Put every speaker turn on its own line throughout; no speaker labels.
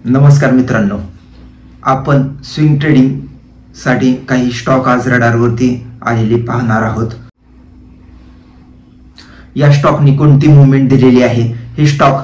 नमस्कार मित्रांनो, आपण स्विंग ट्रेडिंग साठी काही स्टॉक आज रडारवरती आलेले पाहणार आहोत। या स्टॉकनी कोणती मूवमेंट दिलेली आहे, हे स्टॉक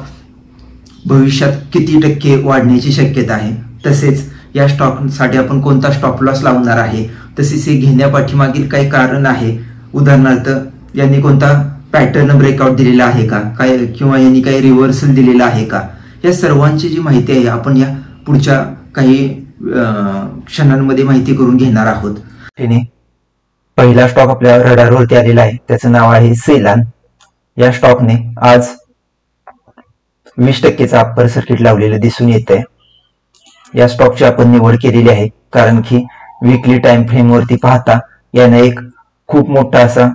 भविष्यात किती टक्के वाढण्याची शक्यता आहे, तसेच या स्टॉक साठी आपण कोणता स्टॉप लॉस लावणार आहे, तसेच हे घेण्यापाठीमागील काही कारण आहे। उदाहरणार्थ यांनी कोणता पॅटर्न ब्रेकआउट दिलेला आहे का, काय किंवा यांनी काही रिव्हर्सल दिलेला आहे का, या सर्वांची जी माहिती आहे आपण या पुढच्या काही क्षणांमध्ये माहिती करून घेणार आहोत।
पहिला स्टॉक आपल्या रडारवरती आलेला आहे, त्याचं नाव आहे सेलान। या स्टॉकने आज 20% अप्पर सर्किट लावलेलं दिसून येत आहे। या स्टॉकची आपण निवड केलेली आहे कारण की वीकली टाइम फ्रेम वरती पाहता याने एक खूप मोठा असा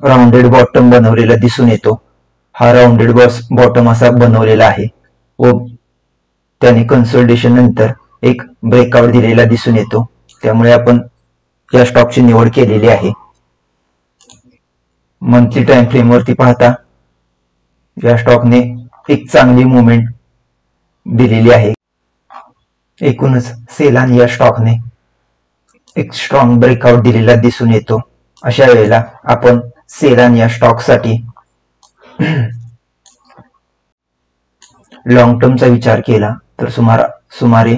राउंडेड बॉटम बनवलेला दिसून येतो। हा राउंडेड बॉटम असा बनवलेला आहे व त्याने कन्सोलिडेशन नंतर एक ब्रेकआउट दिलेला दिसून येतो, त्यामुळे आपण या स्टॉकची निवड केलेली आहे। मंथली टाइम फ्रेम वरती पाहता या स्टॉकने एक चांगली मूवमेंट दिलेली आहे। एकूणच सेलान या स्टॉकने एक स्ट्रॉंग ब्रेकआउट दिलेला दिसून येतो। अशा वेळेला आपण सेलान या स्टॉक साठी लॉंग टर्मचा विचार केला तर सुमारे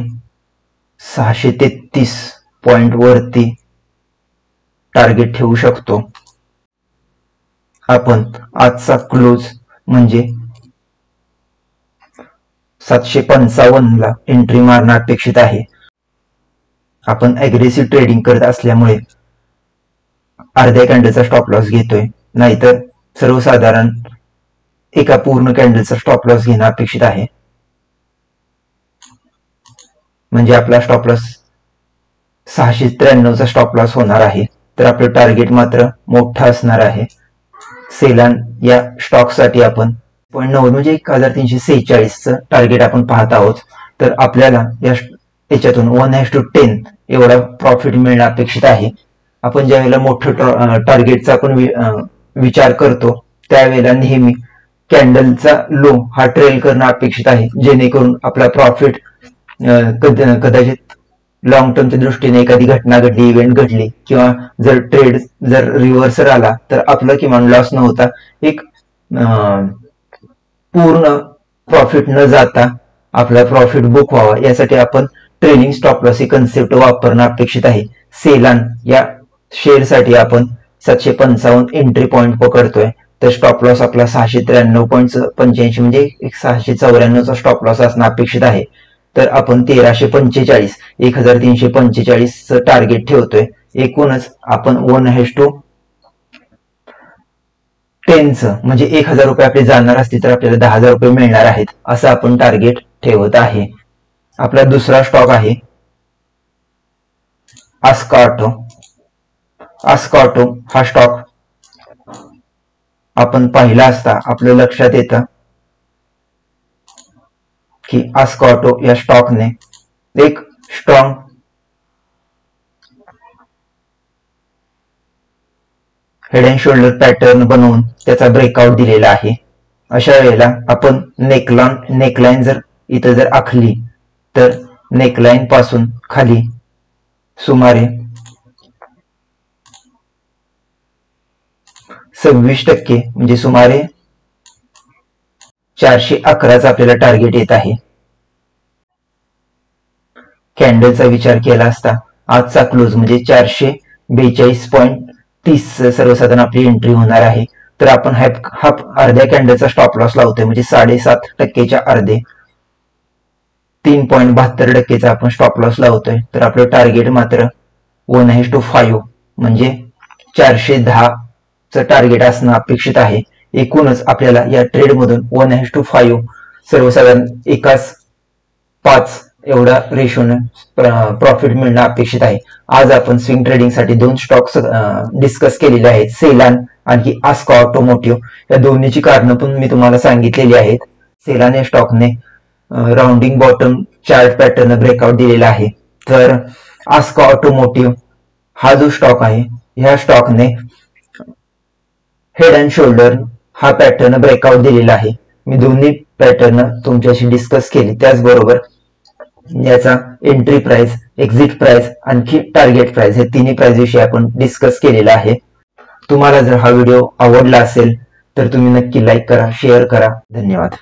633 पॉइंट वरती टार्गेट ठेवू शकतो। आपण आजचा क्लोज म्हणजे 755 ला एंट्री मारणं अपेक्षित आहे। आपण अग्रेसिव्ह ट्रेडिंग करत असल्यामुळे अर्ध्या कॅन्डलचा स्टॉप लॉस घेतोय, नाहीतर सर्वसाधारण एका पूर्ण कॅन्डलचा स्टॉप लॉस घेणं अपेक्षित आहे। म्हणजे आपला स्टॉप लॉस 693 चा स्टॉप लॉस होणार आहे, तर आपलं टार्गेट मात्र मोठा असणार आहे। सेलान या स्टॉक साठी आपण 0.9 म्हणजे 1346 चं टार्गेट आपण पाहत आहोत। तर आपल्याला याच्यातून 1:10 एवढा प्रॉफिट मिळणं अपेक्षित आहे। आपण ज्या वेळेला मोठं टार्गेटचा आपण विचार करतो त्यावेळेला नेहमी कॅन्डलचा लो हा ट्रेल करणं अपेक्षित आहे, जेणेकरून आपला प्रॉफिट कदाचित लॉंग टर्मच्या दृष्टीने एखादी घटना घडली, इव्हेंट घडली किंवा जर ट्रेड जर रिव्हर्सर आला तर आपलं किमान लॉस न होता एक पूर्ण प्रॉफिट न जाता आपला प्रॉफिट बुक व्हावा, यासाठी आपण ट्रेलिंग स्टॉप लॉस ही कन्सेप्ट वापरणं अपेक्षित आहे। सेलान या शेअर साठी आपण 755 एंट्री पॉइंट पकडतोय, तर स्टॉप लॉस आपला 693.85 म्हणजे 694 चा स्टॉप लॉस असणं अपेक्षित आहे। तर आपण 1345 1345 टार्गेट ठेवतोय। एकूणच आपण 1:10 म्हणजे 1000 रुपये आपले जाणार असतील तर आपल्याला 10,000 रुपये मिळणार आहेत, असं आपण टार्गेट ठेवत आहे। आपला दुसरा स्टॉक आहे आस्काऑटो। आस्काऑटो हा स्टॉक आपण पाहिला असता आपल्या लक्षात येतं की आस्काऑटो या स्टॉकने एक strong head and shoulder pattern बनवून त्याचा ब्रेकआउट दिलेला आहे। अशा वेळेला आपण नेकलाइन जर इथं जर आखली तर नेकलाइन पासून खाली सुमारे 26% म्हणजे सुमारे 411 आपल्याला टार्गेट येत आहे। कॅन्डलचा विचार केला असता आजचा क्लोज म्हणजे 442.30 सर्वसाधारण आपली एंट्री होणार आहे। तर आपण हाफ अर्ध्या कॅन्डलचा स्टॉप लॉस लावतोय, म्हणजे 7.5% अर्धे 3.72% आपण स्टॉप लॉस लावतोय। तर आपलं टार्गेट मात्र 1:5 म्हणजे 410 चं टार्गेट असणं अपेक्षित आहे। एकूणच आपल्याला या ट्रेड मधून 1:5 सर्वसाधारण 1:5 एवढा रेशोने प्रॉफिट मिळणं अपेक्षित आहे। आज आपण स्विंग ट्रेडिंग साठी 2 स्टॉक्स डिस्कस केलेले आहेत, सेलान आणि आस्का ऑटोमोटिव्ह। या दोन्हीची कारण पण मी तुम्हाला सांगितलेली आहेत। सेलान या स्टॉकने rounding bottom chart pattern breakout दिलेला आहे, तर आस्का ऑटोमोटिव्ह हा जो स्टॉक आहे ह्या स्टॉकने हेड अँड शोल्डर हा पॅटर्न ब्रेकआउट दिलेला आहे। मी दोन्ही पॅटर्न तुमच्याशी डिस्कस केली, त्याचबरोबर याचा एंट्री प्राइस, एक्झिट प्राइस, आणखी टार्गेट प्राइस हे तिन्ही प्राइस विषयी आपण डिस्कस केलेला आहे. तुम्हाला जर हा व्हिडिओ आवडला असेल तर तुम्ही नक्की लाईक करा, शेअर करा. धन्यवाद.